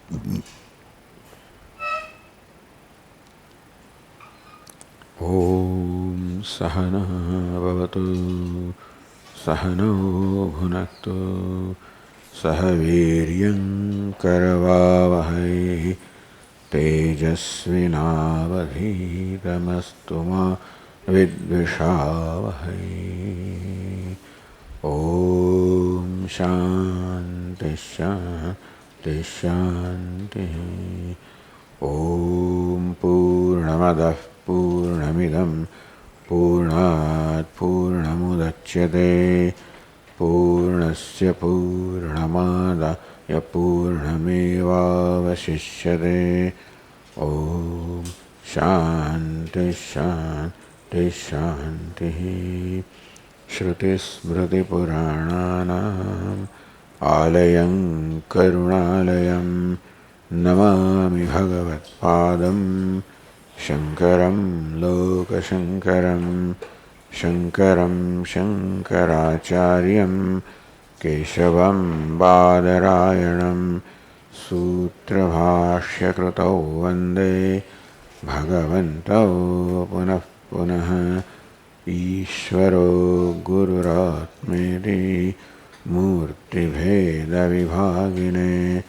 Om Sahana Bhavatu Sahano Bhunaktu Sahaviryam Karavavahai Tejasvinavadhitamastu ma Vidvishavahai. Om Shanti Shanti Shanti. Om Purnamadah Purnamidam Purnat Purnamudachyate Purnasya Purnamadaya Purnamevavashishyate. Om Shanti Shanti Shanti. Shruti Smriti Purananam Alayam Karunalayam Namami Bhagavat Padam Shankaram Lokashankaram Shankaram Shankaracharyam Keshavam Badarayanam Sutrabhashya Krutau Vande Bhagavantau Punah Punah Ishvaro Gururatmeti Murti Bheda Vibhagine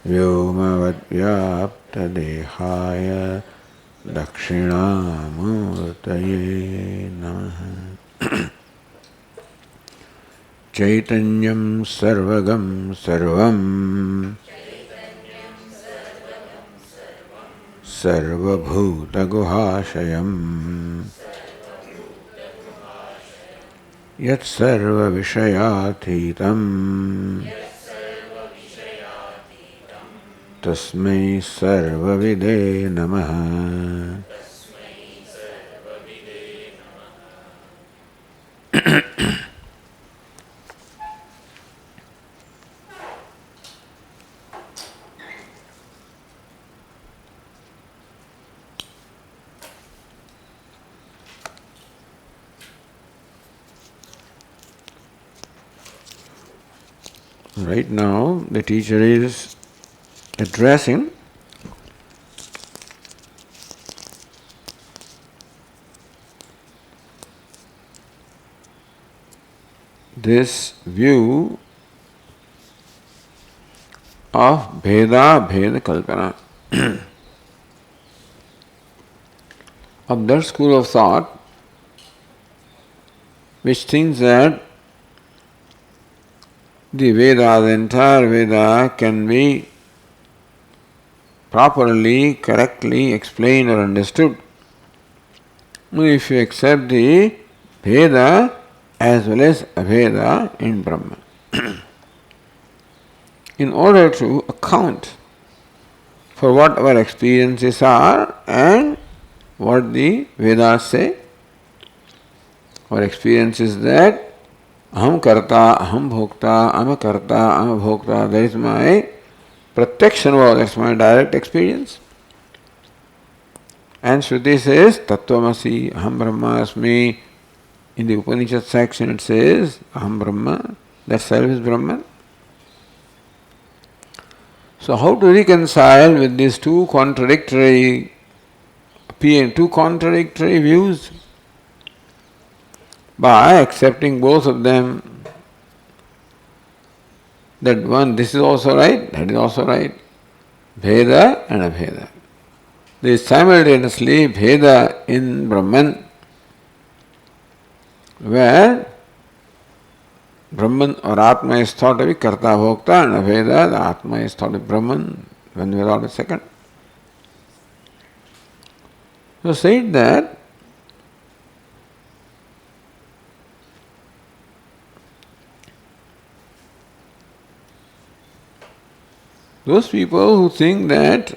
Vyomavad Vyapta Dehaya Dakshinamurtaye Namaha. Chaitanyam Sarvagam Sarvam Sarvabhuta Guhashayam Yat Sarva Vishayathitam Tasmai Sarvavide Namaha. Right now, the teacher is addressing this view of Bheda Kalpana, of that school of thought which thinks that the Veda, the entire Veda, can be properly, correctly explained or understood if you accept the Veda as well as Aveda in Brahman. In order to account for what our experiences are and what the Vedas say, our experience is that Aham karta, aham bhokta, aham karta, aham bhokta. That is my pratyaksh anubhava, that's my direct experience. And Shruti says, Tattvamasi, aham brahma asmi. In the Upanishad section it says, aham brahma, that self is Brahman. So how to reconcile with these two contradictory views? By accepting both of them, that one, this is also right, that is also right. Bheda and Abheda. There is simultaneously Bheda in Brahman, where Brahman or Atma is thought to be Karta Bhokta, and Abheda, the Atma is thought to be Brahman, when without a second. So said that those people who think that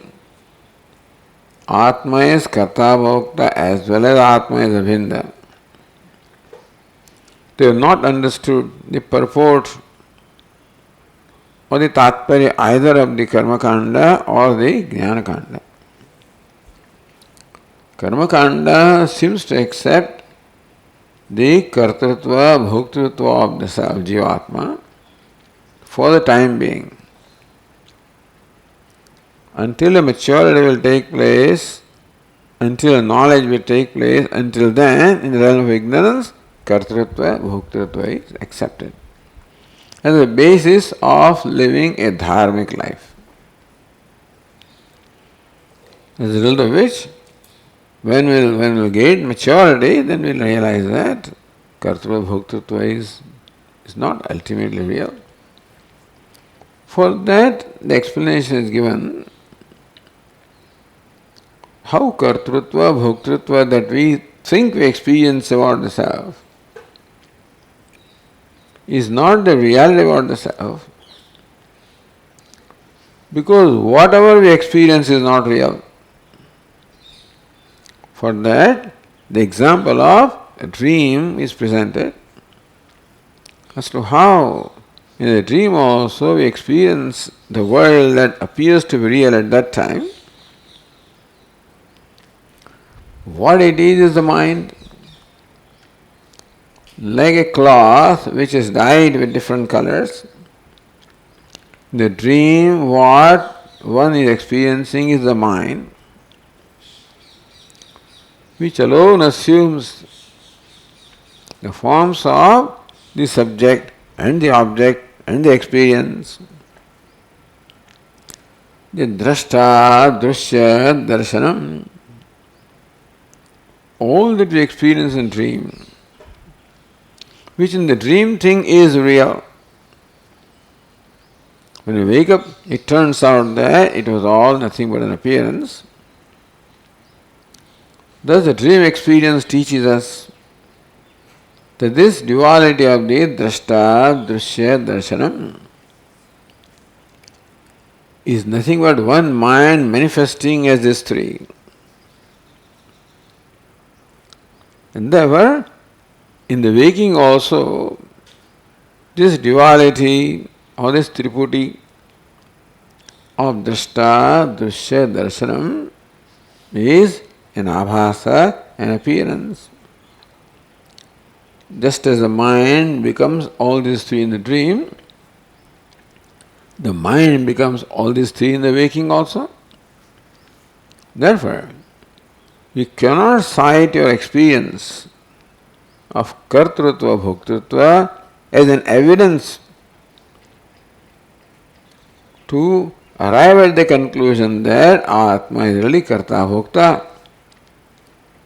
Atma is Karta Bhokta as well as Atma is Abhinda, they have not understood the purport or the Tatparya either of the Karma Kanda or the Jnana Kanda. Karma Kanda seems to accept the Kartritva, Bhoktritva of the Jivatma for the time being. Until a maturity will take place, until a knowledge will take place, until then, in the realm of ignorance, kartrutva, bhoktritva is accepted as the basis of living a dharmic life. As a result of which, when we'll gain maturity, then we'll realize that kartrutva, bhoktritva is not ultimately real. For that, the explanation is given how kartrutva, bhoktritva that we think we experience about the self is not the reality about the self, because whatever we experience is not real. For that, the example of a dream is presented as to how in a dream also we experience the world that appears to be real at that time. What it is the mind. Like a cloth which is dyed with different colors. The dream, what one is experiencing is the mind, which alone assumes the forms of the subject and the object and the experience. The drashta, drushya, darshanam, all that we experience in dream, which in the dream thing is real. When we wake up, it turns out that it was all nothing but an appearance. Thus the dream experience teaches us that this duality of the drashta, drushya, darshanam is nothing but one mind manifesting as these three. And therefore, in the waking also, this duality or this triputi of drashta, drushya, darshanam is an abhasa, an appearance. Just as the mind becomes all these three in the dream, the mind becomes all these three in the waking also. Therefore, we cannot cite your experience of kartrutva, bhoktritva as an evidence to arrive at the conclusion that Atma is really karta bhokta,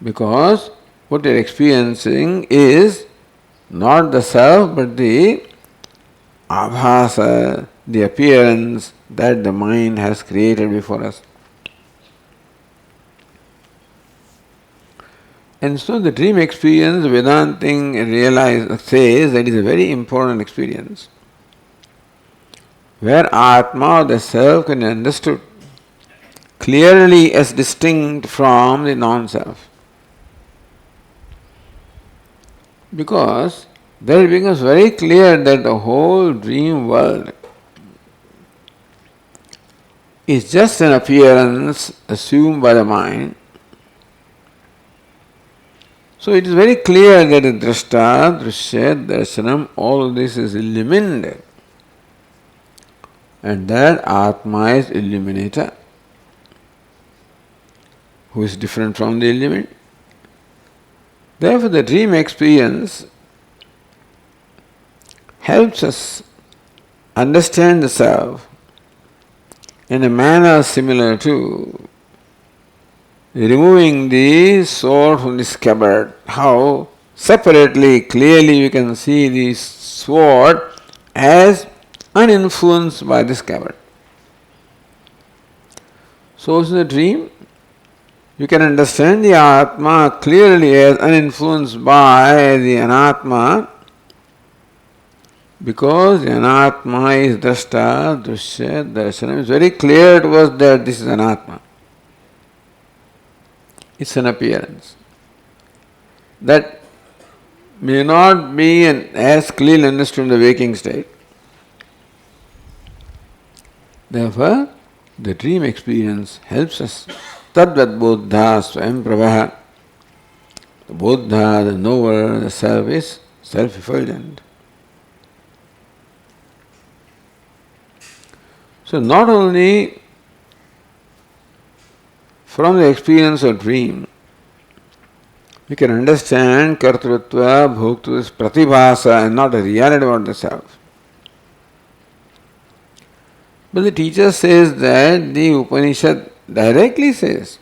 because what you are experiencing is not the self but the abhasa, the appearance that the mind has created before us. And so the dream experience, Vedanting says that is a very important experience, where Atma, the self, can be understood clearly as distinct from the non-self. Because there it becomes very clear that the whole dream world is just an appearance assumed by the mind. So it is very clear that the drashta, drushya, darshanam, all this is illuminated, and that Atma is illuminator, who is different from the illumined. Therefore, the dream experience helps us understand the self in a manner similar to removing the sword from the scabbard. How separately, clearly we can see the sword as uninfluenced by the scabbard. So in the dream, you can understand the Atma clearly as uninfluenced by the Anatma, because the Anatma is drashta, drushya, darshanam. It's very clear to us that this is Anatma. It's an appearance. That may not be as clearly understood in the waking state. Therefore, the dream experience helps us. Tadvat Buddha Swam Prabha. The Buddha, the knower, the self is self-effulgent. So not only from the experience of dream, we can understand kartrutva, bhoktva is pratibhasa and not a reality about the self. But the teacher says that the Upanishad directly says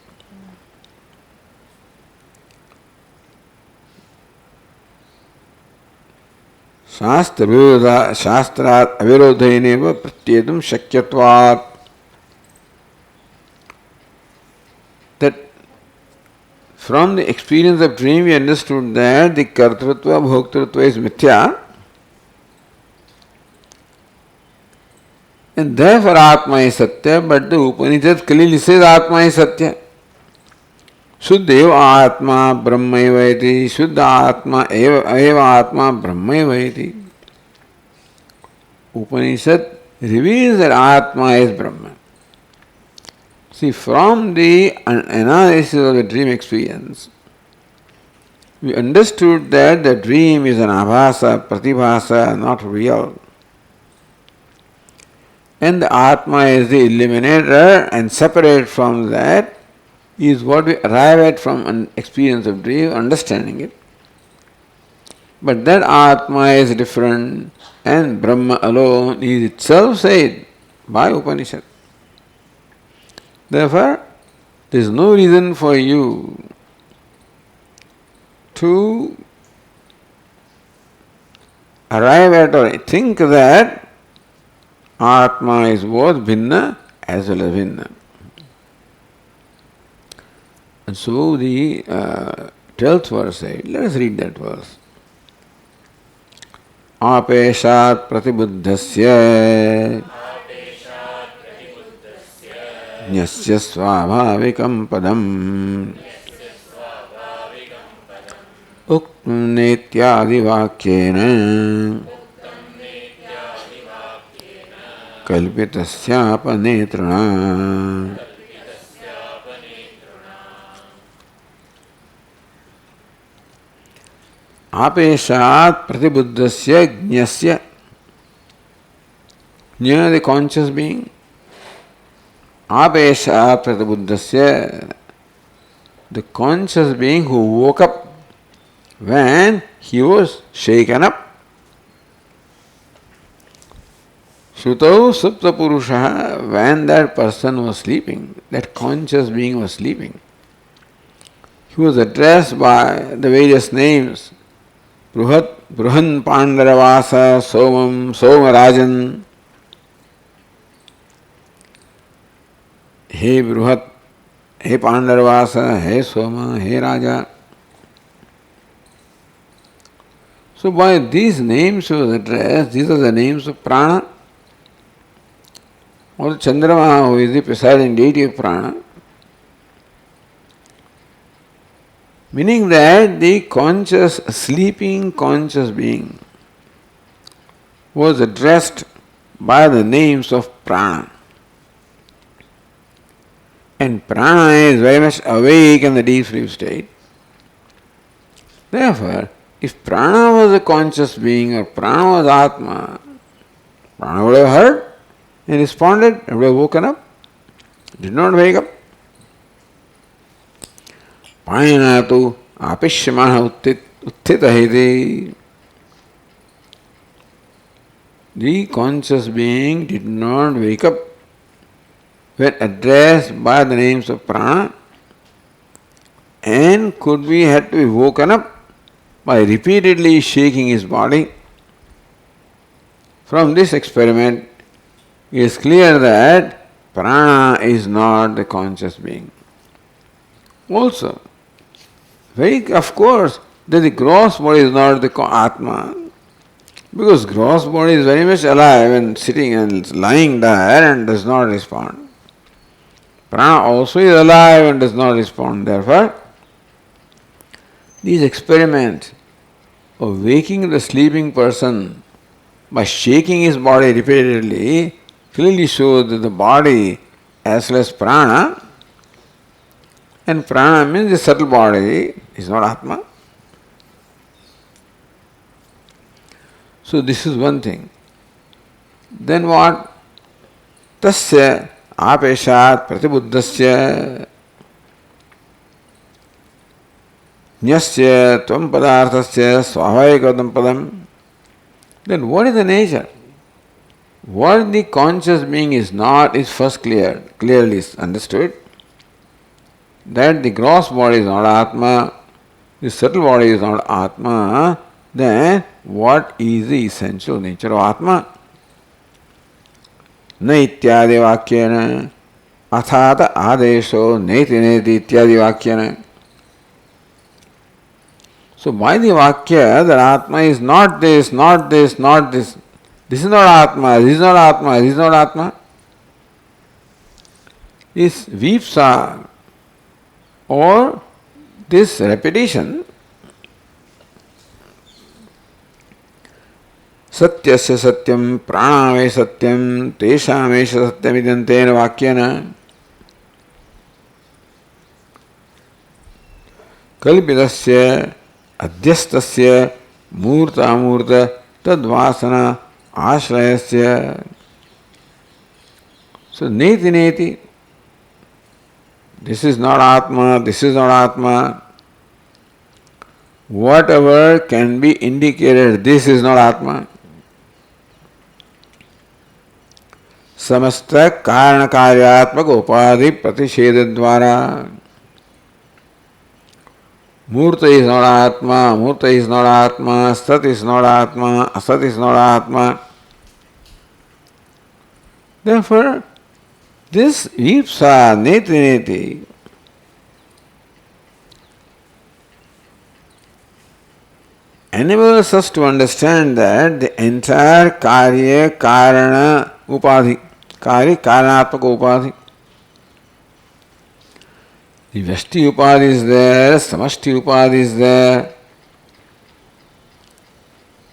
शास्त्रात् अविरोधेनैव प्रत्येतुं शक्यत्वात्, that from the experience of dream we understood that the kartrutva bhoktrutva is mithya, and therefore Atma is Satya, but the Upanishad clearly says Atma is Satya. Shuddha Atma Brahmaiva iti, Shuddha Atma eva Atma Brahmaiva iti. Upanishad reveals that Atma is Brahman. See, from the analysis of the dream experience, we understood that the dream is an abhasa, pratibhasa, not real. And the Atma is the eliminator, and separate from that is what we arrive at from an experience of dream, understanding it. But that Atma is different, and Brahma alone is itself said by Upanishad. Therefore, there is no reason for you to arrive at or think that Atma is both Bhinna as well as Bhinna. And so the 12th verse said, let us read that verse. Apeshat pratibuddhasya nyasya svabhavikam padam uktam netyadi vakyena kalpitasyapa netrana. Apeshat pratibuddhasya jnasya. Jna, the conscious being. Apeshat pratibuddhasya, the conscious being who woke up when he was shaken up. Sutau supta purusha, when that person was sleeping, that conscious being was sleeping. He was addressed by the various names. Bruhan Pandaravasa Somam Somarajan. He Bruhat, he Pandaravasa, he Soma, he Raja. So by these names he was addressed. These are the names of Prana, or Chandrama, who is the presiding deity of Prana. Meaning that the conscious, sleeping conscious being was addressed by the names of Prana. And Prana is very much awake in the deep sleep state. Therefore, if Prana was a conscious being or Prana was Atma, Prana would have heard and responded and would have woken up, did not wake up. Payanatu apishyamaha uttitahiti. The conscious being did not wake up when addressed by the names of Prana, and had to be woken up by repeatedly shaking his body. From this experiment, it is clear that Prana is not the conscious being. Also, of course, that the gross body is not the Atma, because gross body is very much alive and sitting and lying there and does not respond. Prana also is alive and does not respond. Therefore, these experiments of waking the sleeping person by shaking his body repeatedly clearly show that the body as well as Prana, and Prana means the subtle body, is not Atma. So this is one thing. Then what? Tasya apeshat pratibuddhasya. Nyasya tvam padarthasya svabhavikatam padam. Then what is the nature? What the conscious being is not is first clearly understood. That the gross body is not Atma, the subtle body is not Atma, then what is the essential nature of Atma? न इत्यादि वाक्येन अथात आदेशो नेति नेति इत्यादि वाक्येन. So by the vakya that Atma is not this, not this, not this. This is not Atma, this is not Atma, this is not Atma. This vipsa or this repetition सत्यस्य सत्यम प्राणावे सत्यम तेषामेष सत्यमिदन्तेन वाक्येन कल्पितस्य अध्यस्तस्य मूर्तामूर्त तद्वासना आश्रयस्य. So neti neti, this is not Atma, this is not Atma. Whatever can be indicated, this is not Atma. समस्त कारण कार्यात्मक उपाधि प्रतिषेध द्वारा मूर्त is not आत्मा, मूर्त इज नॉट आत्मा, सत इज नॉट आत्मा, असत इज नॉट आत्मा. Therefore, this ipsa neti neti enables us to understand that the entire karya karana upadhi, karya karanatmaka upadhi, the Vyashti upadhi is there, Samashti upadhi is there.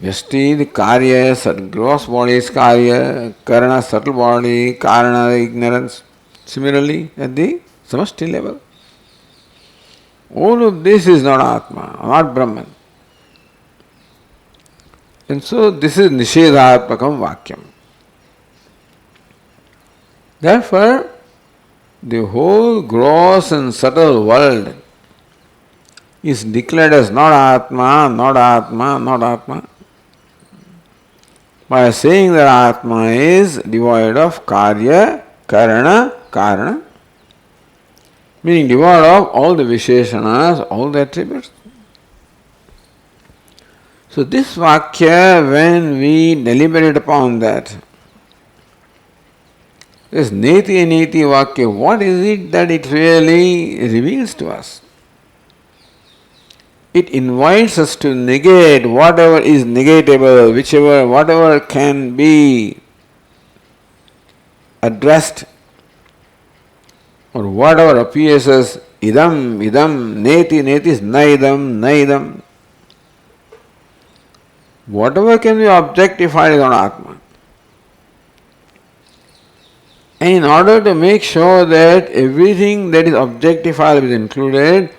Vyashti, the karya, gross body is karya, karana, subtle body, karana, ignorance. Similarly, at the Samashti level, all of this is not Atma, not Brahman. And so this is Nishedhatmakam Vakyam. Therefore, the whole gross and subtle world is declared as not Atma, not Atma, not Atma. By saying that Atma is devoid of Karya, Karana, Karana, meaning devoid of all the Visheshanas, all the attributes. So this Vakya, when we deliberate upon that, this Neti Neti Vakya, what is it that it really reveals to us? It invites us to negate whatever is negatable, whatever can be addressed, or whatever appears as idam, idam, neti, neti is naidam, naidam. Whatever can be objectified is not Atma. And in order to make sure that everything that is objectified is included,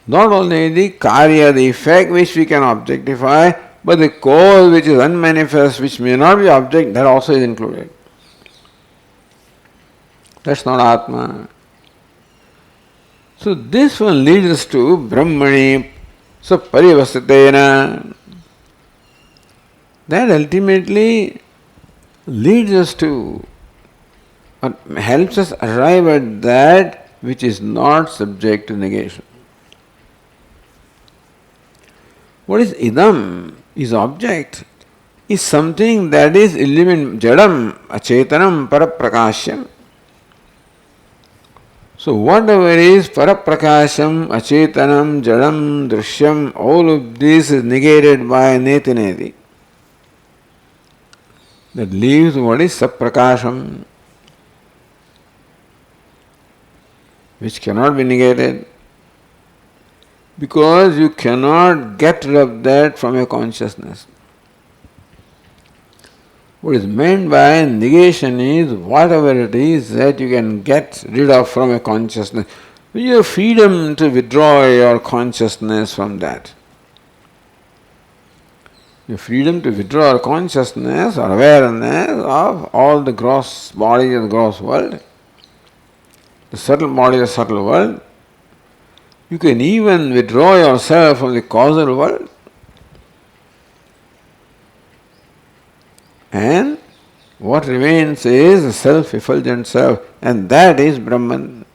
not only the karya, the effect which we can objectify, but the cause which is unmanifest, which may not be object, that also is included. That's not Atma. So this one leads us to Brahmani Saparivasatena. That ultimately leads us to, or helps us arrive at that which is not subject to negation. What is idam? Is object. Is something that is illumined, jadam, achetanam, paraprakashyam. So whatever is paraprakasham, achetanam, jadam, drishyam, all of this is negated by neti neti. That leaves what is saprakasham, which cannot be negated, because you cannot get rid of that from your consciousness. What is meant by negation is whatever it is that you can get rid of from your consciousness. You have freedom to withdraw your consciousness from that. The freedom to withdraw our consciousness or awareness of all the gross bodies of the gross world, the subtle body of the subtle world. You can even withdraw yourself from the causal world. And what remains is the self-effulgent self, and that is Brahman.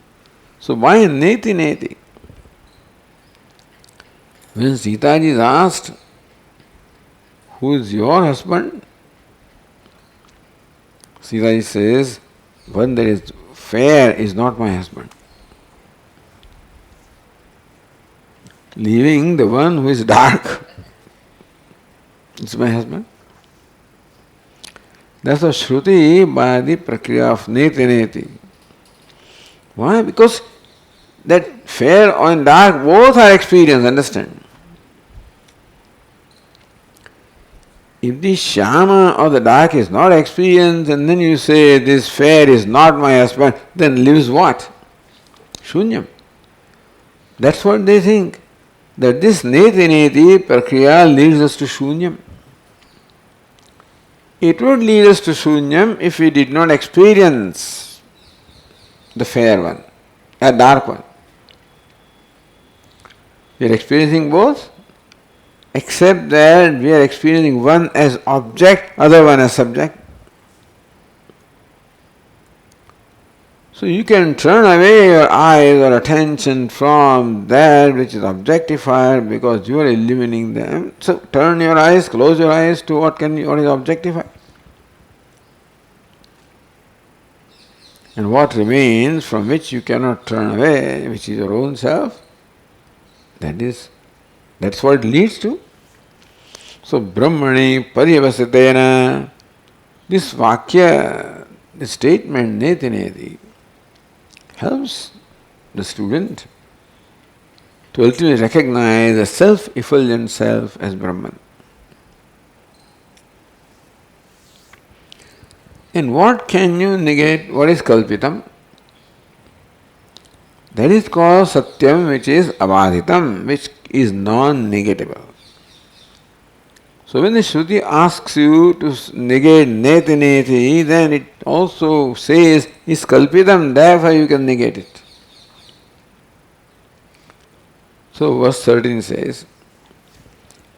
So why neti neti? When Sitaji is asked, who is your husband? Sitaji says, one that is fair is not my husband. Leaving the one who is dark, it's my husband. That's a Shruti by the prakriya of neti neti. Why? Because that fair and dark both are experienced, understand? If the Shyama or the dark is not experienced and then you say this fair is not my husband, then lives what? Shunyam. That's what they think. That this neti neti prakriya leads us to Shunyam. It would lead us to Shunyam if we did not experience the fair one, a dark one. We are experiencing both, except that we are experiencing one as object, other one as subject. So you can turn away your eyes or attention from that which is objectified because you are eliminating them. So turn your eyes, close your eyes to what is objectified. And what remains from which you cannot turn away, which is your own self, that's what it leads to. So Brahmani Paryavasitena, this Vakya, this statement neti neti, helps the student to ultimately recognize the self-effulgent self as Brahman. And what can you negate? What is Kalpitam? That is called Satyam, which is Abadhitam, which is non-negatable. So when the Shruti asks you to negate neti neti, then it also says, is kalpitam, therefore you can negate it. So verse 13 says,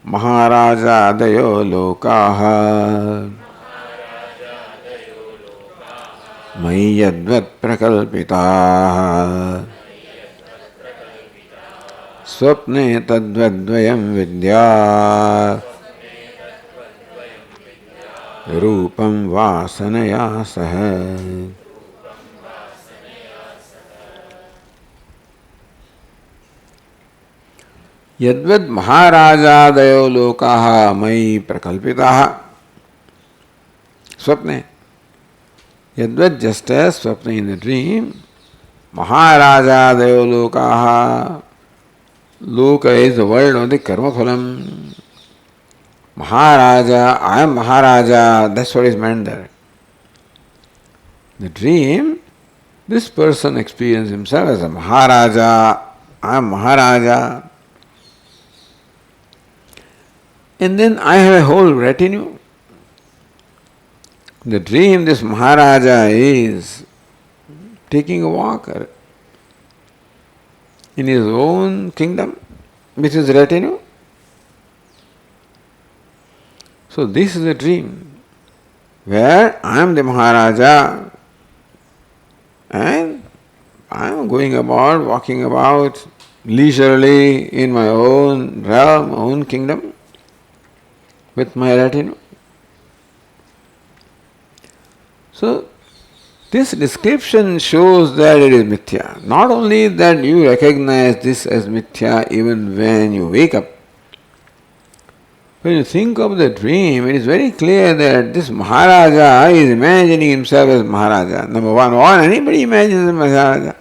Maharaja adayo lokaha mai yadvat prakalpitaha swapne tadvadvayam vidya Rupam vasanaya saha. Yadvad Maharaja dayo lokaha mai prakalpitaha. Swapne. Yadvad, just as Swapne in the dream, Maharaja dayo lokaha. Loka is the word of the karma phalam. Maharaja, I am Maharaja, that's what is meant there. The dream, this person experienced himself as a Maharaja, I am Maharaja. And then I have a whole retinue. In the dream, this Maharaja is taking a walk in his own kingdom with his retinue. So this is a dream where I am the Maharaja and I am going about, walking about leisurely in my own realm, own kingdom with my retinue. So this description shows that it is mithya. Not only that you recognize this as mithya even when you wake up. When you think of the dream, it is very clear that this Maharaja is imagining himself as Maharaja. Number one, or anybody imagines as Maharaja.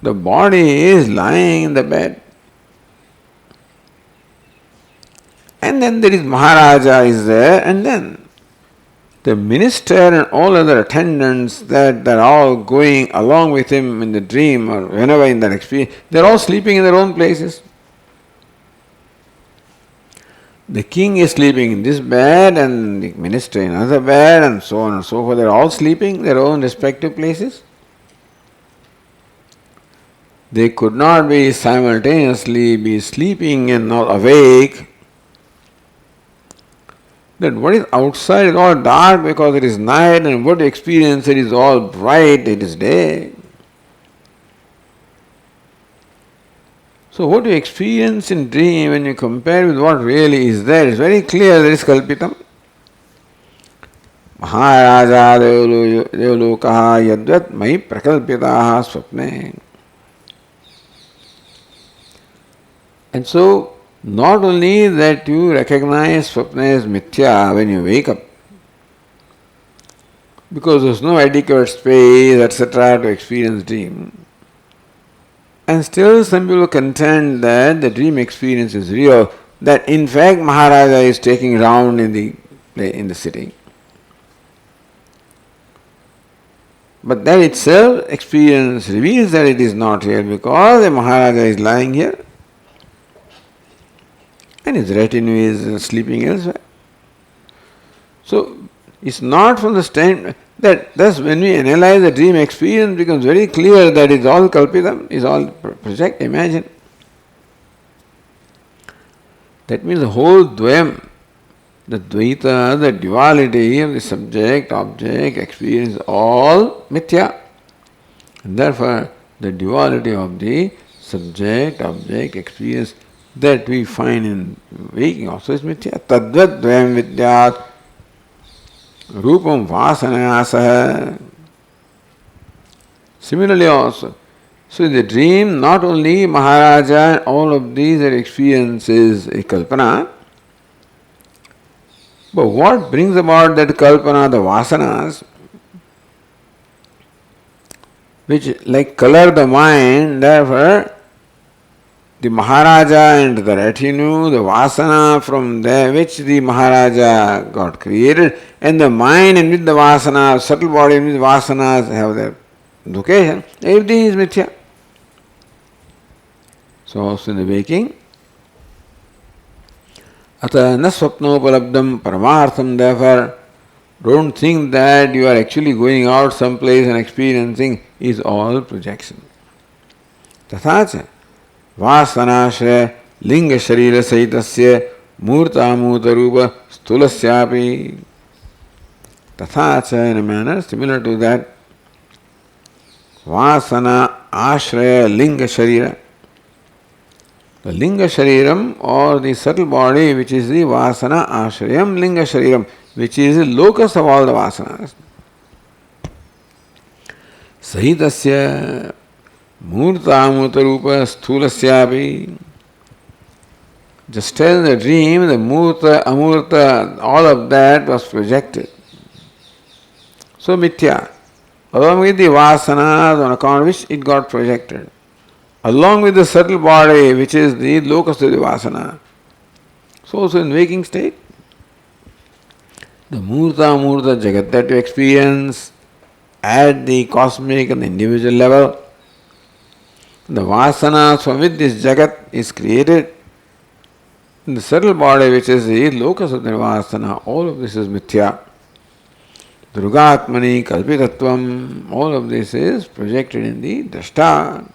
The body is lying in the bed. And then there is Maharaja is there, and then the minister and all other attendants that are all going along with him in the dream or whenever in that experience, they are all sleeping in their own places. The king is sleeping in this bed and the minister in another bed and so on and so forth. They are all sleeping in their own respective places. they could not be simultaneously be sleeping and not awake. That what is outside is all dark because it is night, and what you experience it is all bright, it is day. So what you experience in dream, when you compare with what really is there, is very clear there is kalpitam. Maharaja devalokaha yadvat mai prakalpitaha swapne. And so, not only that you recognize swapna as mithya when you wake up, because there is no adequate space, etc., to experience dream, and still some people contend that the dream experience is real, that in fact Maharaja is taking round in the city. But that itself experience reveals that it is not real, because the Maharaja is lying here and his retinue is sleeping elsewhere. So it's not from the stand that thus when we analyze the dream experience, it becomes very clear that it's all kalpitam, is all project, imagine. That means the whole dvayam, the dvaita, the duality of the subject, object, experience, all mithya. And therefore, the duality of the subject, object, experience that we find in waking also is mithya. Tadvat dvayam vidyat rupam vasanayasa. Similarly also, so in the dream, not only Maharaja, all of these are experiences a kalpana, but what brings about that kalpana, the vasanas, which like color the mind, therefore the Maharaja and the retinue, the vasana from there which the Maharaja got created, and the mind and with the vasana, subtle body and with vasanas have their location, everything is mithya. So also in the waking, Ata na swapnopalabdam paramartham, therefore don't think that you are actually going out someplace and experiencing, is all projection. Tathacha vasanashraya linga sharira sahitasya murta rupa stulasyapi. Tathacha, in a manner similar to that, vasana ashraya linga sharira. The linga shariram, or the subtle body, which is the vasana ashrayam linga shariram, which is the locus of all the vasanas. Sahitasya murta rupa sthulasyapi. Just as in the dream, the murta, amurta, all of that was projected. So mithya, along with the vasanas on account of which it got projected, along with the subtle body which is the locus of the vasana. So also in waking state, the murta jagat that you experience at the cosmic and the individual level, the vasanas from which this jagat is created, in the subtle body which is the locus of the vasana, all of this is mithya. Drugatmani kalpitatvam, all of this is projected in the drashta.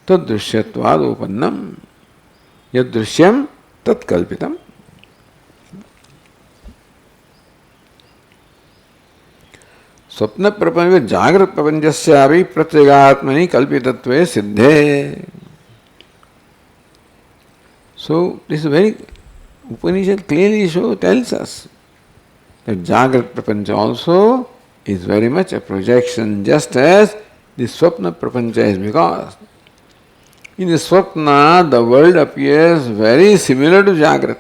Tad drishyatvad upannam yad drishyam tat kalpitam. Swapna prapancha jagrat prapanchasyapi pratyagatmani kalpitatve siddhe. So this is very, Upanishad clearly tells us that jagrat prapancha also is very much a projection, just as the swapna prapancha is, because in the swapna, the world appears very similar to Jagrat.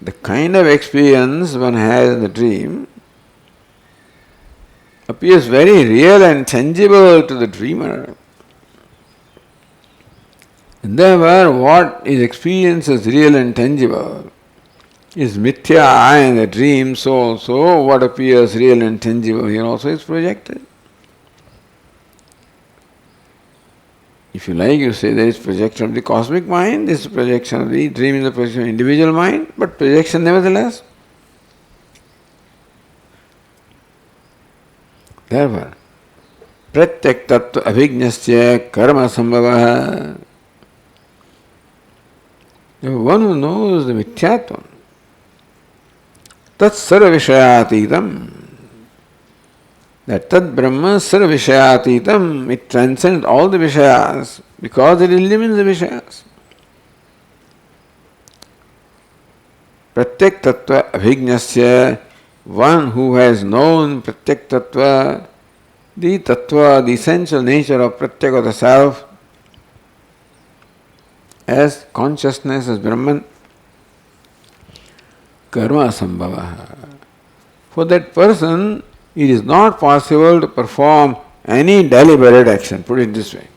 The kind of experience one has in the dream appears very real and tangible to the dreamer. And therefore, what is experienced as real and tangible is mithya in the dream, so also what appears real and tangible here also is projected. If you like, you say there is projection of the cosmic mind, this is projection of the dream, is the projection of the individual mind, but projection nevertheless. Therefore, Pratyak tattva abhignasya karma sambhava. The one who knows the mithyatvam, tat sarva vishayatitam, that tat brahma sarva vishayatitam, it transcends all the vishayas because it elimines the vishayas. Pratyak tattva abhignasya, one who has known pratyak tattva, the essential nature of pratyak of the self, as consciousness, as Brahman, karma sambhava. For that person, it is not possible to perform any deliberate action, put it this way.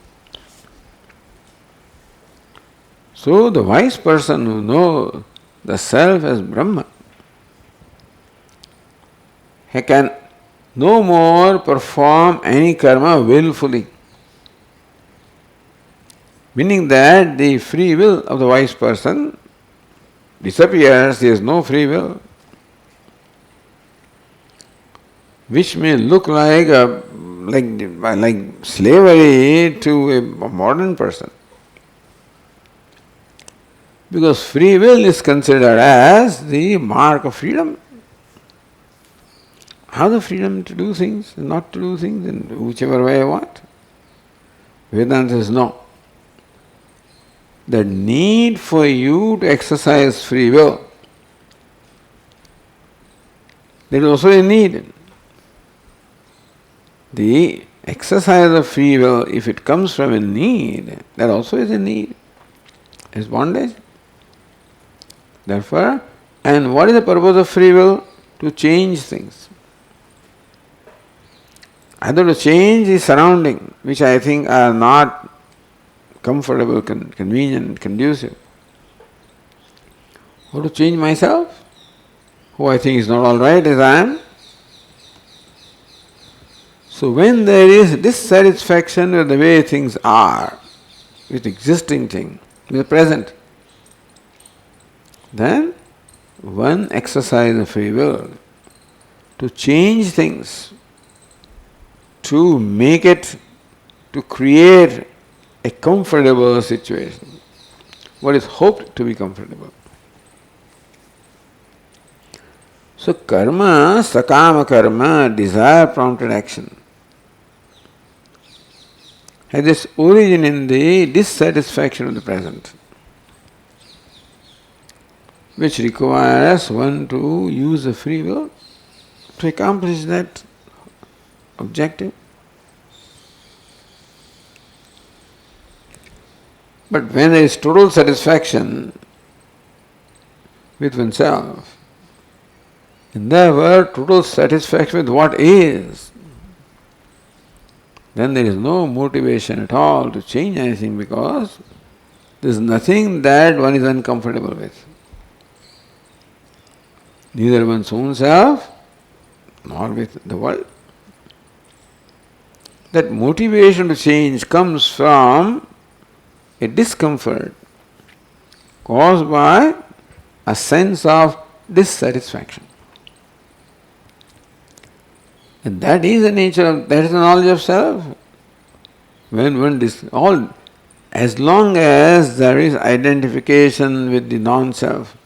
So the wise person who knows the self as Brahman, he can no more perform any karma willfully. Meaning that the free will of the wise person disappears, there is no free will. Which may look like slavery to a modern person. Because free will is considered as the mark of freedom. How the freedom to do things and not to do things in whichever way I want? Vedanta says no. The need for you to exercise free will, there is also a need. The exercise of free will, if it comes from a need, that also is a need. It's bondage. Therefore, and what is the purpose of free will? To change things. Either to change the surrounding, which I think are not comfortable, convenient, conducive, or to change myself, who I think is not all right as I am. So when there is dissatisfaction with the way things are, with existing thing, with the present, then one exercises free will to change things, to make it, to create a comfortable situation, what is hoped to be comfortable. So karma, sakama karma, desire prompted action, has its origin in the dissatisfaction of the present, which requires one to use the free will to accomplish that objective. But when there is total satisfaction with oneself, in there were total satisfaction with what is, then there is no motivation at all to change anything because there is nothing that one is uncomfortable with. Neither one's own self nor with the world. That motivation to change comes from a discomfort caused by a sense of dissatisfaction. And that is the nature of, that is the knowledge of self. When one as long as there is identification with the non-self,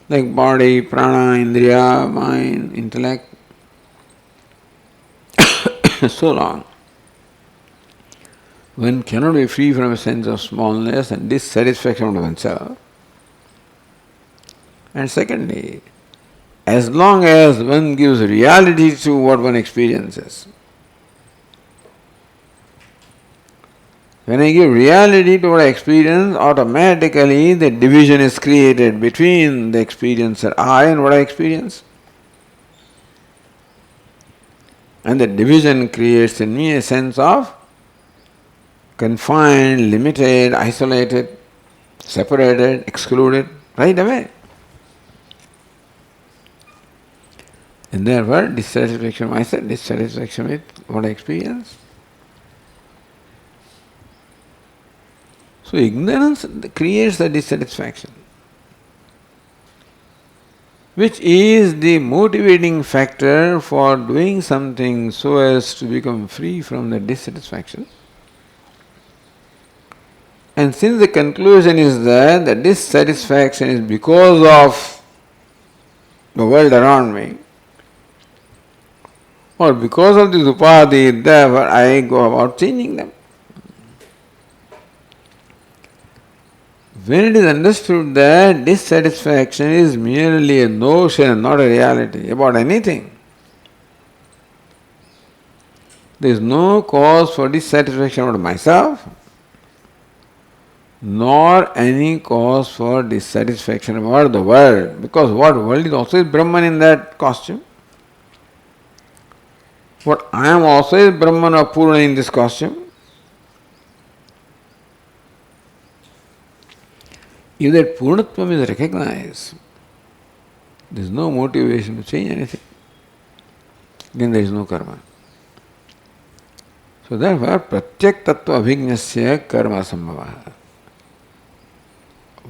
like body, prana, indriya, mind, intellect, so long, one cannot be free from a sense of smallness and dissatisfaction of oneself. And secondly, as long as one gives reality to what one experiences, when I give reality to what I experience, automatically the division is created between the experiencer I and what I experience. And the division creates in me a sense of confined, limited, isolated, separated, excluded, right away. And therefore, dissatisfaction with myself, dissatisfaction with what I experience. So ignorance creates the dissatisfaction. which is the motivating factor for doing something so as to become free from the dissatisfaction. And since the conclusion is that the dissatisfaction is because of the world around me, or because of this upadhi, therefore I go about changing them. When it is understood that dissatisfaction is merely a notion, not a reality about anything, there is no cause for dissatisfaction about myself, nor any cause for dissatisfaction about the world, because what world is also is Brahman in that costume. What I am also is Brahman or Purna in this costume. If that Purnatvam is recognized, there is no motivation to change anything. Then there is no karma. So therefore, Pratyak Tattva Abhignasya Karma Sambhava.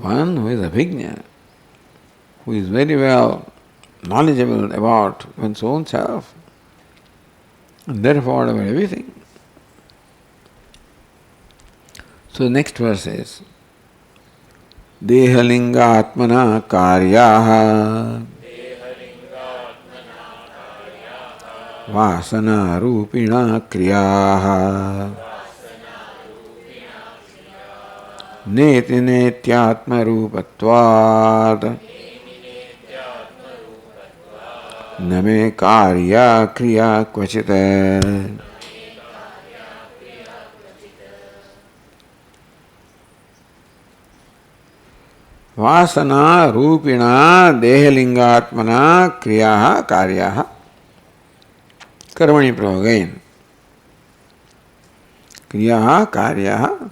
One who is Abhigna, who is very well knowledgeable about one's own self, and therefore about everything. So the next verse is Dehalingatmana karyaha Vasana rupina kriyaha Neti netyatma rupatvad Name karya kriya kvachita. Vasana rupina dehalingatmana kriyaha karyaha. Karmani pravogain. Kriyaha karyaha.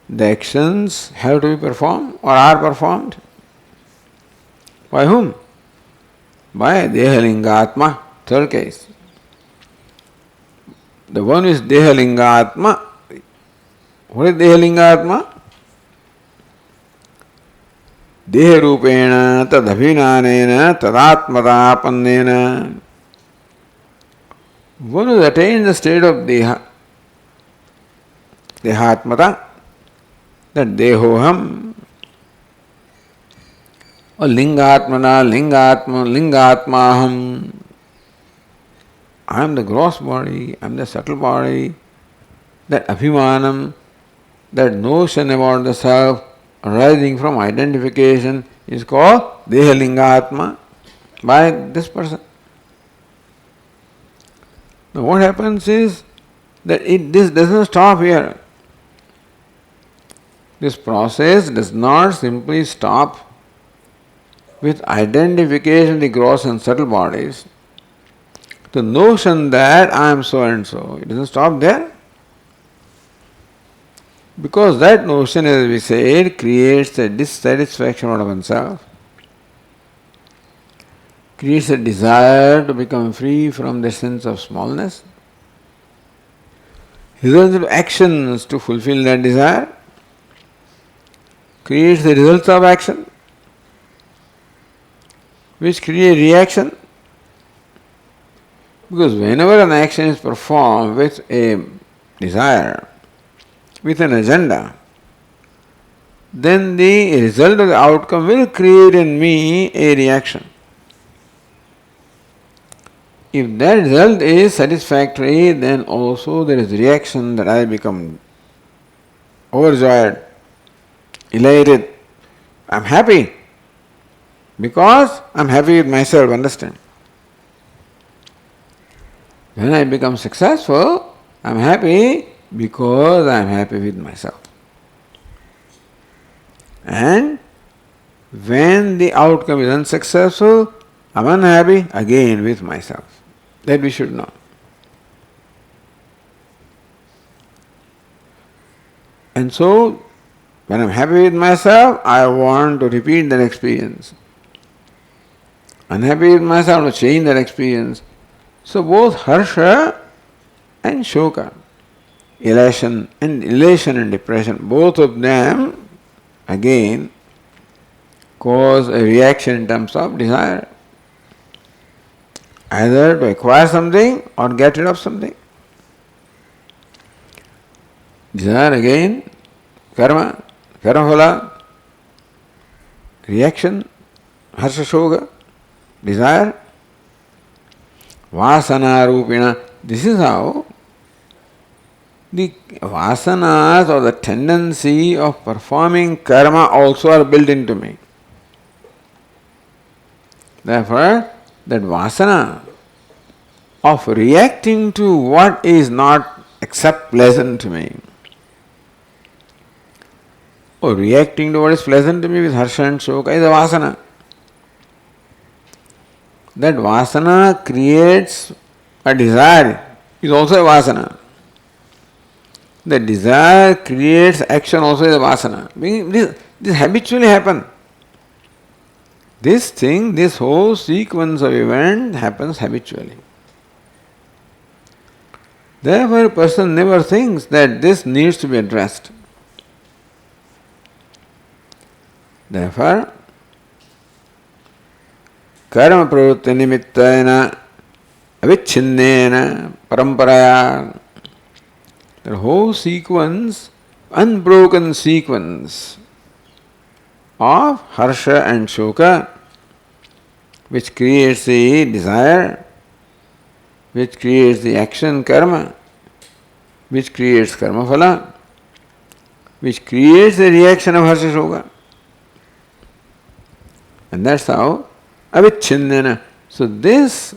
The actions have to be performed or are performed. By whom? By Dehalingatma, third case. The one is Dehalingatma. What is Dehalingatma? Deharupena tadabhinanena tadatmatapannena. One who has attained the state of Deha, Dehatmata, that Dehoham, or Lingatmana, Lingatmaham. I am the gross body, I am the subtle body. That Abhimanam, that notion about the self arising from identification is called Dehalingatma by this person. Now what happens is that this doesn't stop here. This process does not simply stop with identification of the gross and subtle bodies. The notion that I am so and so, it doesn't stop there. Because that notion, as we said, creates a dissatisfaction out of oneself, creates a desire to become free from the sense of smallness, results in actions to fulfill that desire, creates the results of action, which create reaction. Because whenever an action is performed with a desire, with an agenda, then the result of the outcome will create in me a reaction. If that result is satisfactory, then also there is reaction that I become overjoyed, elated. I am happy because I am happy with myself, understand? When I become successful, I am happy because I am happy with myself. And when the outcome is unsuccessful, I am unhappy again with myself. That we should know. And so, when I am happy with myself, I want to repeat that experience. Unhappy with myself, to change that experience. So both harsha and shoka, elation and depression, both of them again cause a reaction in terms of desire. Either to acquire something or get rid of something. Desire again, karma, karmaphala, reaction, harsha shoga, desire, vasana rupina. This is how the vasanas or the tendency of performing karma also are built into me. Therefore, that vasana of reacting to what is not except pleasant to me, or reacting to what is pleasant to me with harsha and shoka is a vasana. That vasana creates a desire, is also a vasana. The desire creates action, also is a vasana. This habitually happens. This thing, this whole sequence of events happens habitually. Therefore, a person never thinks that this needs to be addressed. Therefore, karma pravritti nimittena avicchinnena paramparaya, the whole sequence, unbroken sequence of harsha and shoka, which creates the desire, which creates the action karma, which creates karma phala, which creates the reaction of harsha shoka. And that's how avicchinnena. So this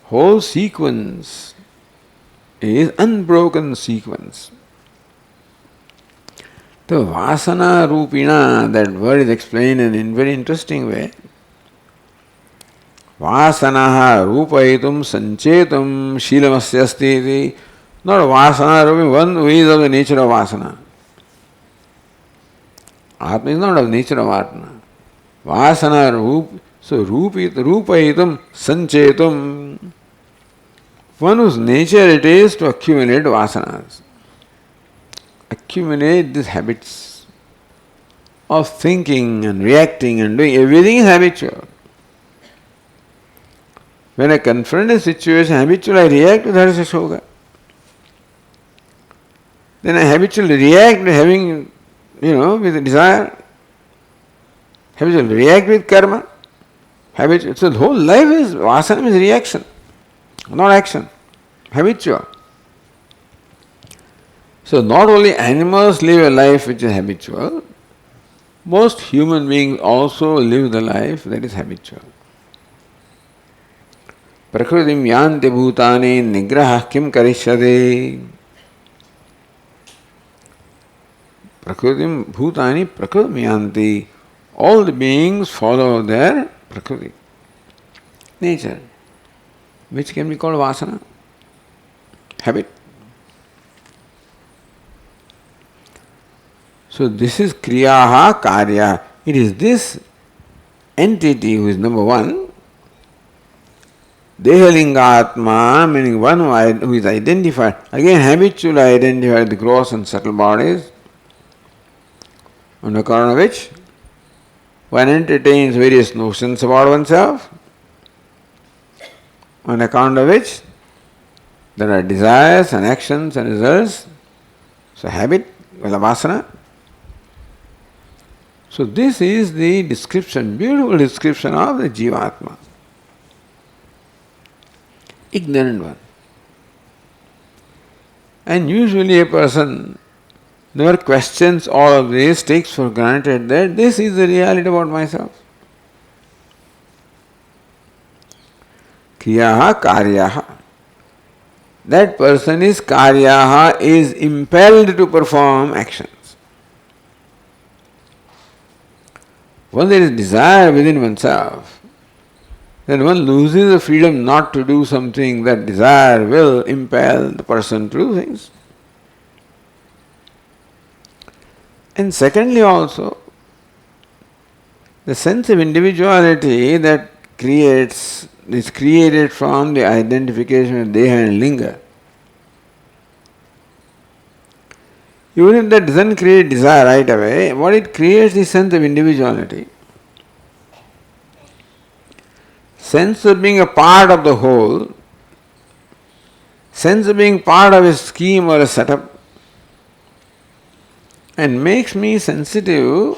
whole sequence is unbroken sequence. The vasana rupina, that word is explained in a very interesting way. Vasanaha rupayitum sanchetum shilamasya asti. Not vasana rupi, one who is of the nature of vasana. Atma is not of the nature of Atma. Vasana rup, so rupayitum sanchetum. One whose nature it is to accumulate vasanas. Accumulate these habits of thinking and reacting and doing. Everything is habitual. When I confront a situation, habitually I react with harsha shoka. Then I habitually react with having, with a desire. Habitually react with karma. So the whole life is, vasana is reaction, not action. Habitual. So not only animals live a life which is habitual, most human beings also live the life that is habitual. Prakritim yanti bhutani nigrahah kim karishyate. Prakritim bhutani prakritim yanti. All the beings follow their prakriti, nature, which can be called vasana, habit. So this is kriyaha karya. It is this entity who is number one, dehalingatma, meaning one who is identified, again habitually identified with the gross and subtle bodies, on account of which one entertains various notions about oneself, on account of which there are desires and actions and results. So habit, vasana. So this is the description, beautiful description of the Jivatma. Ignorant one. And usually a person never questions all of this, takes for granted that this is the reality about myself. Kriyaha karyaha. That person is karyaha, is impelled to perform actions. When there is desire within oneself, then one loses the freedom not to do something. That desire will impel the person to do things. And secondly also, the sense of individuality that is created from the identification of deha and linga. Even if that doesn't create desire right away, what it creates is sense of individuality. sense of being a part of the whole, sense of being part of a scheme or a setup, and makes me sensitive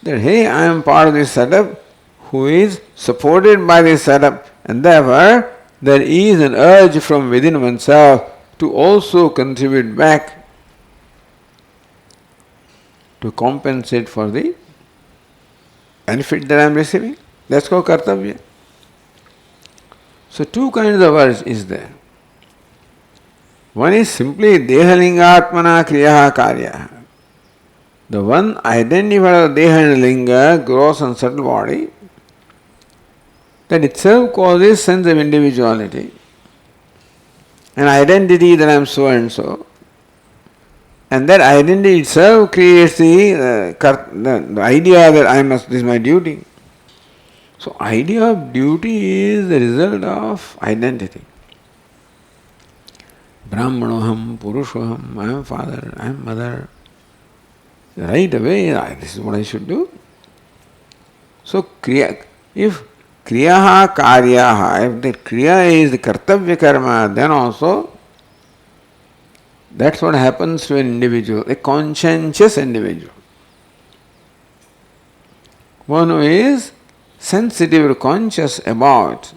that, hey, I am part of this setup who is supported by this setup, and therefore there is an urge from within oneself to also contribute back to compensate for the benefit that I am receiving. That's called kartavya. So two kinds of urge is there. One is simply dehalingatmana kriyaha karya. The one identified as deha and linga, gross and subtle body, that itself causes sense of individuality, an identity that I am so and so. And that identity itself creates the idea that this is my duty. So idea of duty is the result of identity. Brahmanoham, Purushoham, I am father, I am mother. Right away, this is what I should do. So if kriyaha karyaha, if the kriya is the kartavya karma, then also that's what happens to an individual, a conscientious individual. One who is sensitive or conscious about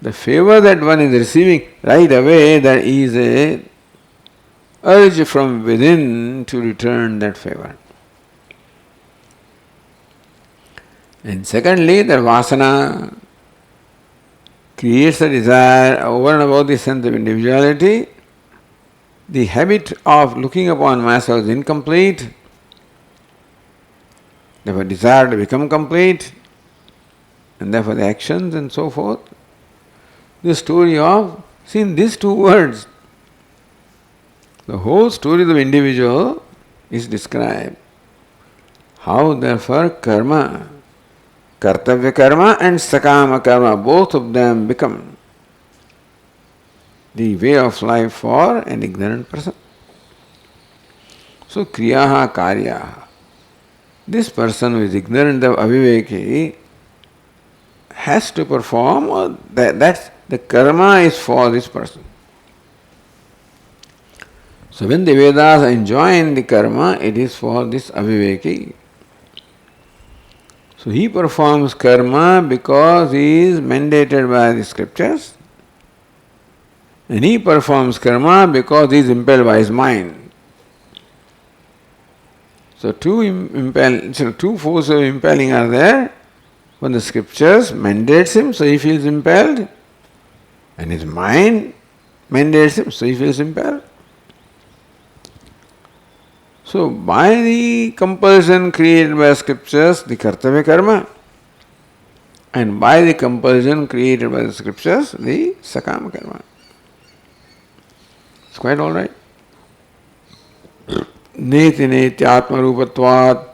the favor that one is receiving, right away there is a urge from within to return that favor. And secondly, the vasana creates a desire over and above the sense of individuality. The habit of looking upon myself as incomplete, therefore desire to become complete, and therefore the actions and so forth. The story of, see, in these two words, the whole story of the individual is described. How therefore karma, kartavya karma and sakama karma, both of them become the way of life for an ignorant person. So kriyaha karyaha. This person who is ignorant of aviveki has to perform, or that's the karma is for this person. So when the Vedas enjoin the karma, it is for this aviveki. So he performs karma because he is mandated by the scriptures, and he performs karma because he is impelled by his mind. So two forces of impelling are there. When the scriptures mandates him, so he feels impelled, and his mind mandates him, so he feels impelled. So by the compulsion created by scriptures, the kartavya karma, and by the compulsion created by the scriptures, the sakama karma. It's quite all right. Neti neti atma rupatvat.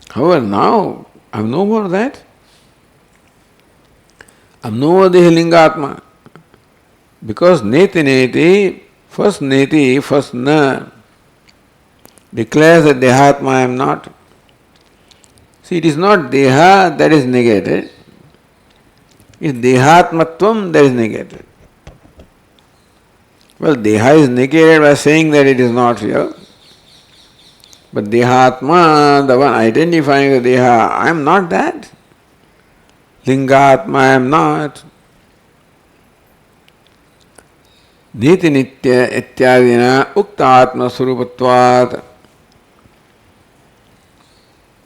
However, now I have no more of that. I have no more dehalingatma. Because neti, first na, declares that dehatma I am not. See, it is not deha that is negated. It is dehatmatvam that is negated. Well, deha is negated by saying that it is not real. But dehatma, the one identifying the deha, I am not that. Lingatma, I am not. Niti nitya ityadina ukta atma surupatvat.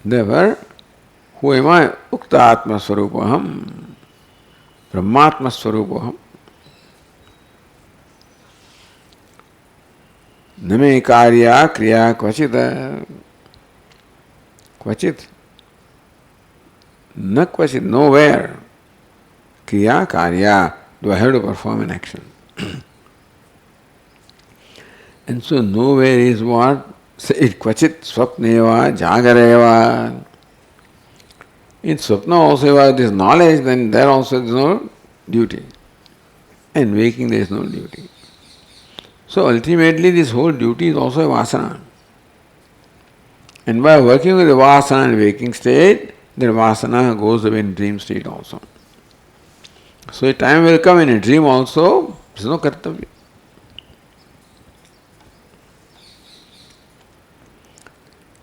Therefore, who am I? Ukta atma swarupaham. Brahmatma swarupaham. Name karya kriya kvachita. Kvachit. Na kvachit, nowhere. Kriya karya. Do I have to perform an action? And so nowhere is what? It kvachit swapneva jagareva. In swapna also if there is knowledge, then there also there is no duty. And waking there is no duty. So ultimately this whole duty is also a vasana. And by working with the vasana and waking state, that vasana goes away in dream state also. So a time will come in a dream also, there is no kartavya.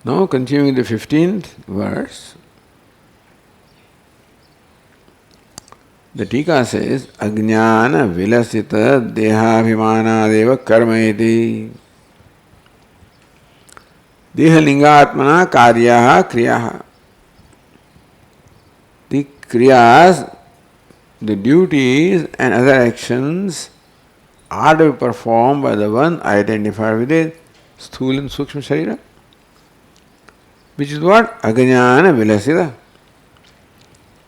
Now continuing the 15th verse, the Tika says, Ajnana vilasita dehabhimanadeva karma iti dehalingatmana karyaha kriyaha. The kriyas, the duties and other actions are to be performed by the one identified with a sthula and sukshma sharira, which is what? Ajnana vilasita.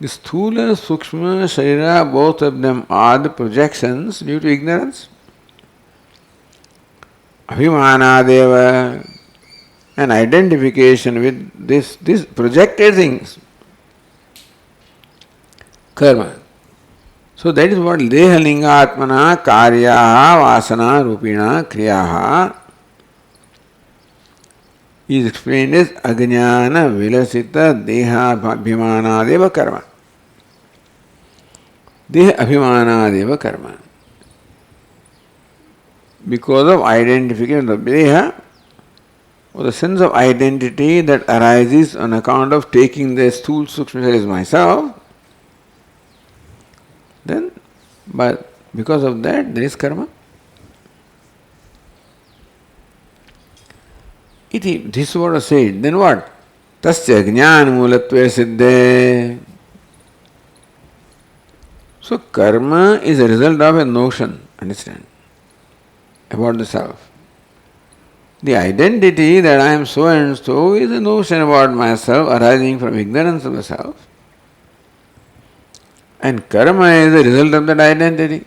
The sthula and sukshma sharira, both of them are the projections due to ignorance. Abhimanadeva, an identification with this projected things. Karma. So that is what dehalingatmana karyaha vasana rupina kriyaha is explained as ajnana vilasita deha abhimanadeva karma. Deha abhimanadeva karma. Because of identification of deha, or the sense of identity that arises on account of taking the sthula sukshma as myself, then, but because of that, there is karma. This is what I said. Then what? Tasya jnana mulatve siddhe. So karma is a result of a notion, understand, about the self. The identity that I am so and so is a notion about myself arising from ignorance of the self. And karma is the result of that identity.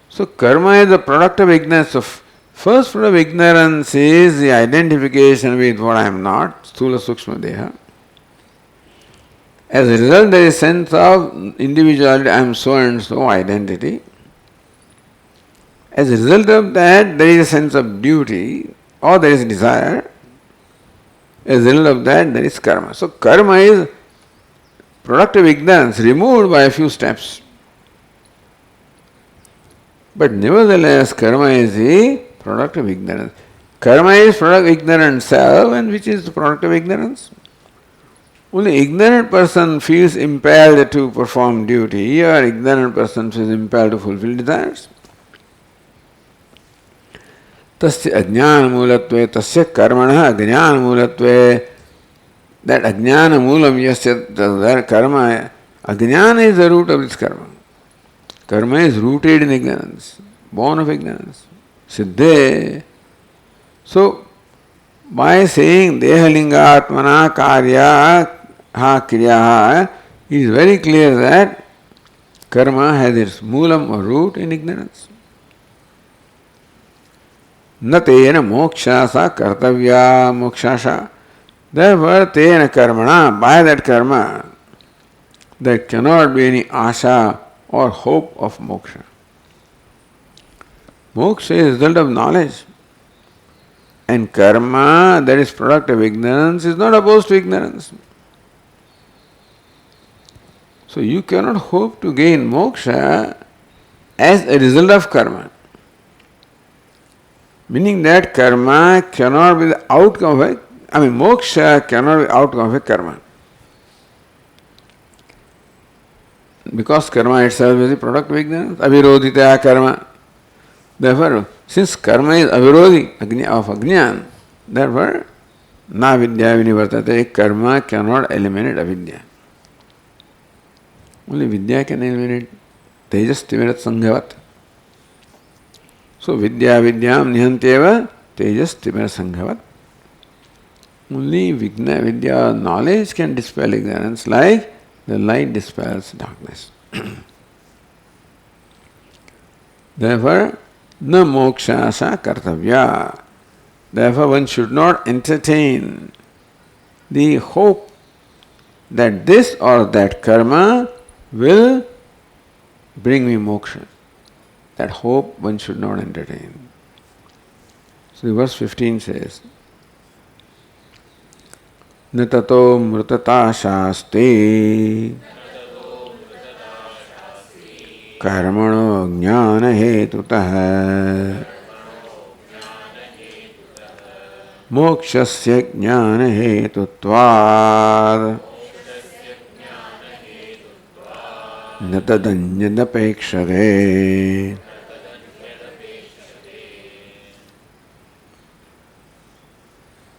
So karma is the product of ignorance. So first product of ignorance is the identification with what I am not, sthula sukshma deha. As a result, there is a sense of individuality, I am so and so identity. As a result of that, there is a sense of duty or there is desire. As a result of that, there is karma. So karma is product of ignorance removed by a few steps. But nevertheless, karma is the product of ignorance. Karma is product of ignorant self, and which is the product of ignorance? Only ignorant person feels impelled to perform duty, or ignorant person feels impelled to fulfill desires. Tasya ajnana mulatve, tasya karmana ajnana mulatve. That ajnana moolam yasya, that karma, ajnana is the root of this karma. Karma is rooted in ignorance, born of ignorance. Siddhe. So, by saying dehalingatmana karya ha kriya, it is very clear that karma has its moolam or root in ignorance. Na tena mokshasa kartavya mokshasha. Therefore, tena karmana, by that karma, there cannot be any asha or hope of moksha. Moksha is the result of knowledge. And karma, that is product of ignorance, is not opposed to ignorance. So you cannot hope to gain moksha as a result of karma. Meaning that karma cannot be the outcome of it. Moksha cannot be the outcome of a karma. Because karma itself is the product of ignorance. Avirodhita karma. Therefore, since karma is avirodhi of ajnana, therefore, na vidya vinivartate, karma cannot eliminate avidya. Only vidya can eliminate tejas timirat sanghavat. So, vidya vidyam nihantyeva tejas timirat sanghavat. Only vidya knowledge can dispel ignorance like the light dispels darkness. Therefore, na mokshasa kartavya. Therefore, one should not entertain the hope that this or that karma will bring me moksha. That hope one should not entertain. So, verse 15 says, न ततो मृतता शास्ते कर्मणो ज्ञान हेतुतः मोक्षस्य ज्ञान हेतुत्वात् न तदन्यदपेक्षते.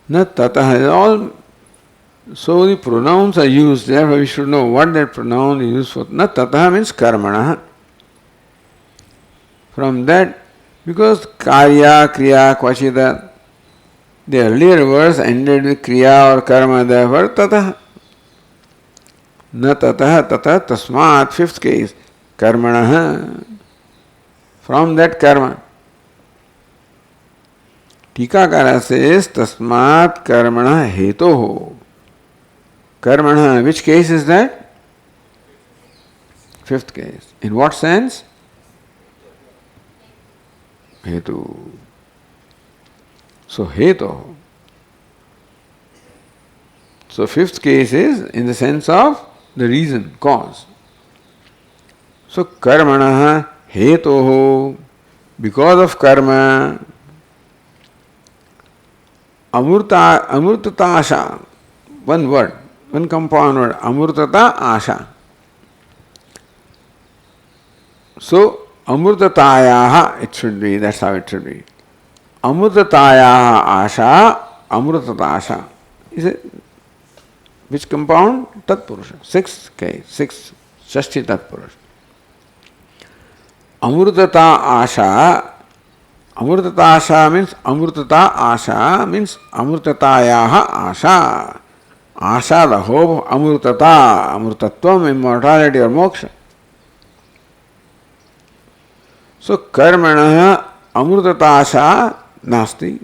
न tatah, all. So the pronouns are used, therefore we should know what that pronoun is used for. Na tatah means karmana. From that, because karya, kriya, kvachita, the earlier verse ended with kriya or karma, therefore tatah. Na tatah tatah tasmat, fifth case, karmana. From that karma. Tikakara says tasmat karmana hetoho. Karmana, which case is that? Fifth case. In what sense? Hetu. So heto. So fifth case is in the sense of the reason, cause. So karmana hetoho. Because of karma, amurtata asha. One word, one compound word, amurtata asha. So amurtatayaha it should be, that's how it should be. Amurtatayaha asha, amurtata asha. Is it which compound? Tatpurusha. Sixth case, sixth, Shashti Tatpurusha. Amurtata asha. Amurtata asha means amurtatayaha asha. Asha, the hope of amurtata, amurtatvam, immortality or moksha. So karmana amurtata asha nasti.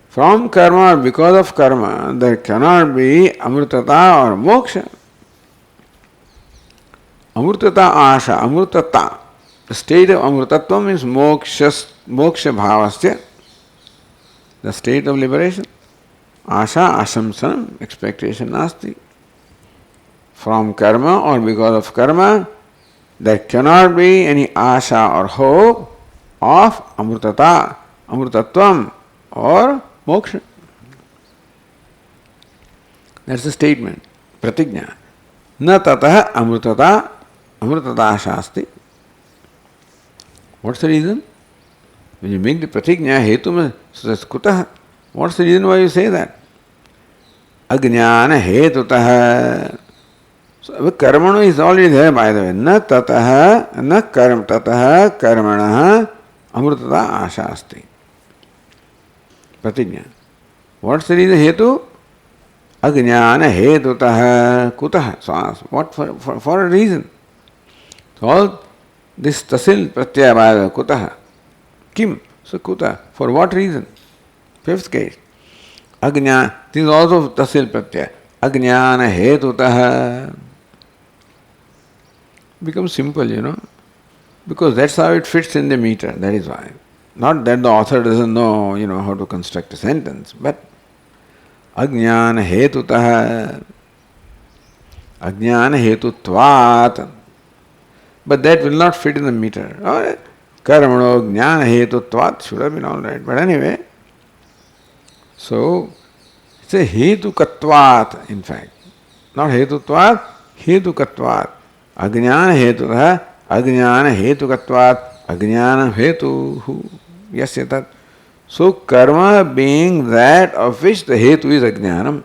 From karma or because of karma, there cannot be amurtata or moksha. Amurtata asha, amurtata. The state of amrutatvam means moksha bhavasya, the state of liberation. Asha, ashamsanam, expectation nasti. From karma or because of karma, there cannot be any asha or hope of amrutata, amrutatvam or moksha. That's the statement, pratigna. Na tatah amrutata, amrutata shasti. What's the reason? When you make the pratigna, hetu, so that's kutah. What's the reason why you say that? Ajnana hetutah. So karmano is already there, by the way. Na tatah, na tatah karmana amrutata ashasti. Pratigna. What's the reason? Hetu? Ajnana hetutah kutah. So ask, what for a reason? So all this tasil pratyaya by the way, kutah. Kim? So kuta. For what reason? Fifth case. Ajnana. This is also tasil pratyaya. Ajnana hetutah. Becomes simple, because that's how it fits in the meter, that is why. Not that the author doesn't know, how to construct a sentence, but ajnana hetutah, ajnana hetutvat. But that will not fit in the meter. Karmano jnana hetutvat should have been all right. But anyway, so it's a hetukatvat, in fact. Not hetutvat, hetukatvat. Ajnana hetutah, ajnana hetukatvat, ajnana hetuhu. Yes, that. So karma being that of which the hetu is ajnanam.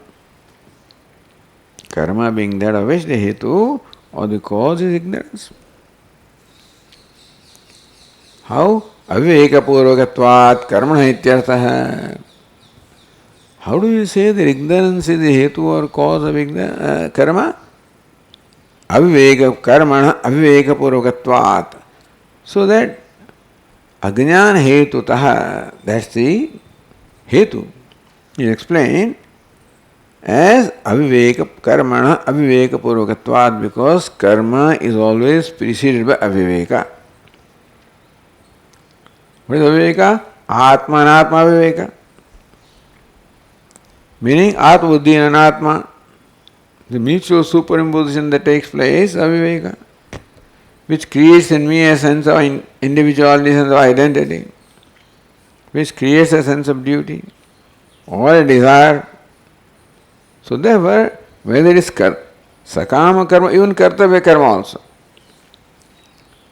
Karma being that of which the hetu or the cause is ignorance. How? Avivekapurvakatvat karmana ityartha. How do you say that ignorance is the hetu or cause of karma? Avivekapurvakatvat. So that ajnana hetutah, that's the hetu. You explain as karmana avivekapurvakatvat, because karma is always preceded by aviveka. What is aviveka? Atma and Atma aviveka. Meaning Atma-buddhi and Anatma, the mutual superimposition that takes place, aviveka, which creates in me a sense of individuality, sense of identity, which creates a sense of duty or a desire. So therefore, whether it is sakama karma, even kartavya karma also,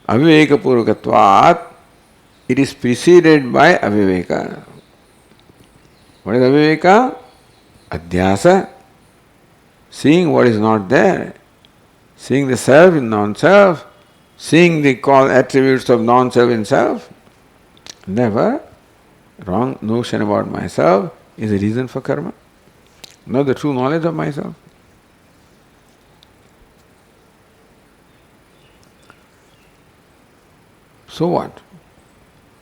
aviveka purvakatvat, it is preceded by aviveka. What is aviveka? Adhyasa, seeing what is not there, seeing the self in non-self, seeing the attributes of non-self in self. Never wrong notion about myself is a reason for karma, not the true knowledge of myself. So what?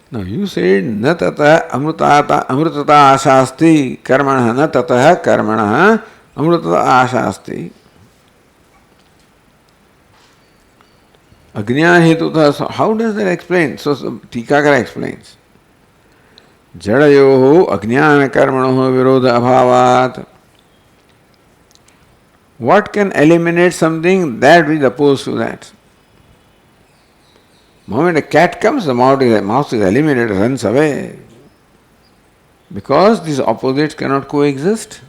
Now you said na tata amrutata ashasti karmana, na tata karmana amrutata ashasti. Agnya hetuta. So how does that explain? So Tikakara explains. Jadayoho ajnana karmanoho virodha abhavat. What can eliminate something that is opposed to that? The moment a cat comes, the mouse is eliminated, runs away. Because these opposites cannot coexist.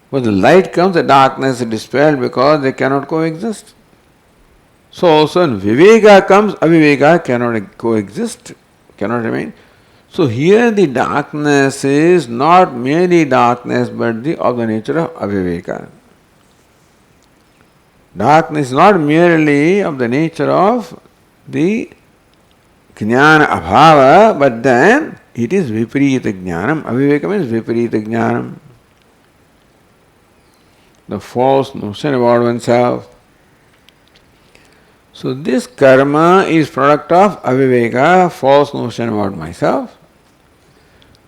When the light comes, the darkness is dispelled because they cannot coexist. So also when viveka comes, aviveka cannot coexist, cannot remain. So here the darkness is not merely darkness but of the nature of aviveka. Darkness is not merely of the nature of the jnana abhava, but then it is viparita jnanam. Aviveka means viparita jnanam. The false notion about oneself. So this karma is product of aviveka, false notion about myself,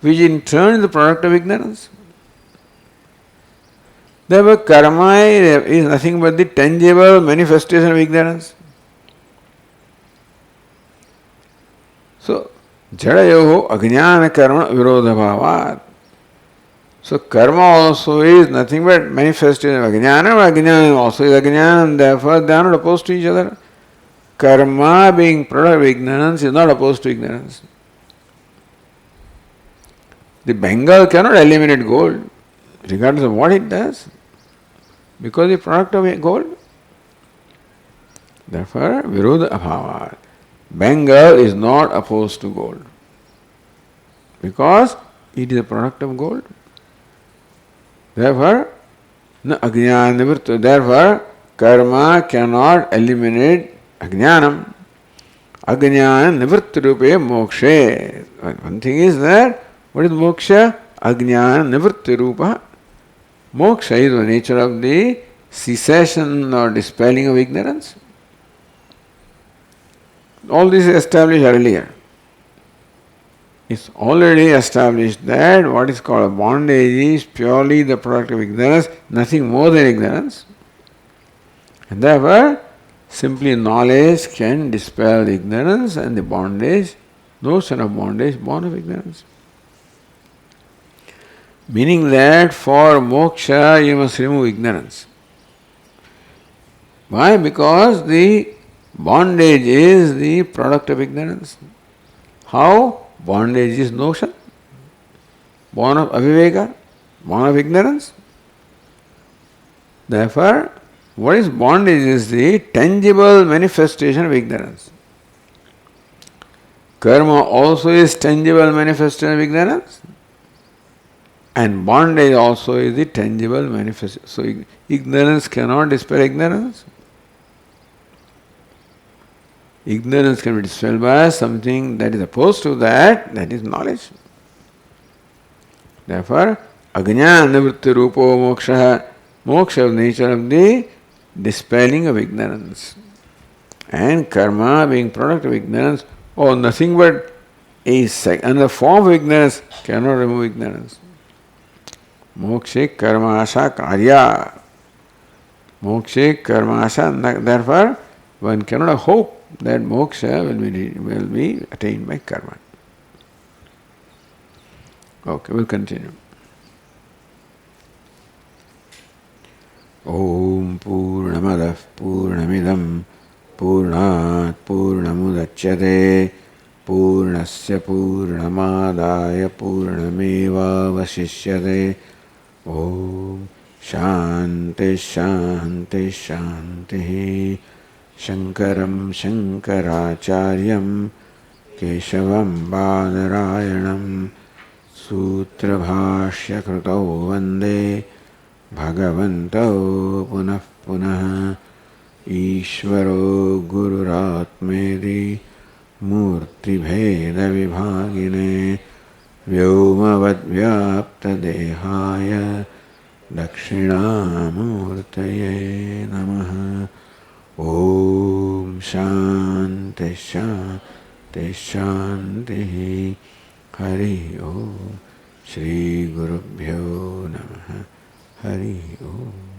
which in turn is the product of ignorance. Therefore karma is nothing but the tangible manifestation of ignorance. So jadayoho ajnana karma virodha bhavat. So karma also is nothing but manifestation of ajnana, but ajnana also is ajnana, and therefore they are not opposed to each other. Karma being product of ignorance is not opposed to ignorance. The Bengal cannot eliminate gold, regardless of what it does, because the product of gold. Therefore, virodha abhava. Bengal is not opposed to gold, because it is a product of gold. Therefore, therefore, karma cannot eliminate ajnanam. Ajnana nivritti mokshe. One thing is that, what is moksha? Ajnana nivritti rupa. Moksha is the nature of the cessation or dispelling of ignorance. All this is established earlier. It's already established that what is called a bondage is purely the product of ignorance, nothing more than ignorance. And therefore, simply knowledge can dispel the ignorance and the bondage, notion of bondage born of ignorance. Meaning that for moksha you must remove ignorance. Why? Because the bondage is the product of ignorance. How? Bondage is notion, born of aviveka, born of ignorance. Therefore, what is bondage is the tangible manifestation of ignorance. Karma also is tangible manifestation of ignorance, and bondage also is the tangible manifestation. So ignorance cannot dispel ignorance. Ignorance can be dispelled by something that is opposed to that, that is knowledge. Therefore, ajnana nivritti rupo moksha, moksha of nature of the dispelling of ignorance. And karma being product of ignorance, or nothing but another form of ignorance, cannot remove ignorance. Mokshe karma asha karya. Mokshe karma asha, therefore, one cannot hope that moksha will be attained by karma. Okay, we'll continue. Om Purnamadah Purnamidam Purnat Purnamudachyate Purnasya Purnamadaya Purnamevavasishyate. Om Shanti Shanti Shanti. Shankaram Shankaracharyam Keshavam Badarayanam Sutrabhashya Krutau Vande Bhagavanto Punah Punah. Ishvaro Gururatmedi Murti Bheda Vibhagine Vyomavad Vyapta Dehaya Dakshinamurtaye Namaha. Om Shanti Shanti Shanti. Hari Om. Shri Gurubhyo Namaha. Hari Om.